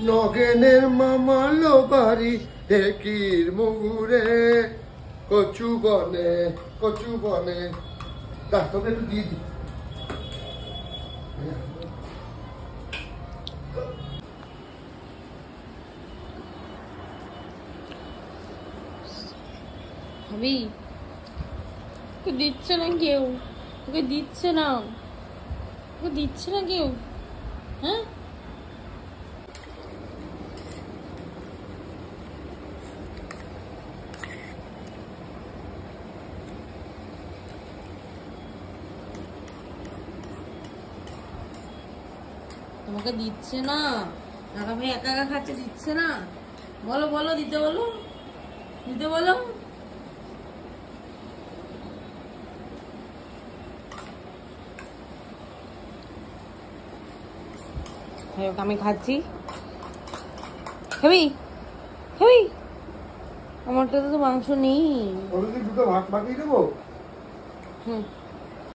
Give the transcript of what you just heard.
নগেনের মামালো বাড়ি ঢেকির মুগুরে কচু বনে তোকে একটু দিয়ে দি। ভাবি ওকে দিচ্ছে না কেউ, ওকে দিচ্ছে না কেউ। হ্যাঁ তোমাকে দিচ্ছে না, দাদা ভাই একা একা খাচ্ছে, দিচ্ছে না। বলো দিতে বলো। আমি খাচ্ছি, খাবি আমারটা তো মাংস নেই। দুটো ভাত বাকি দেবো। হুম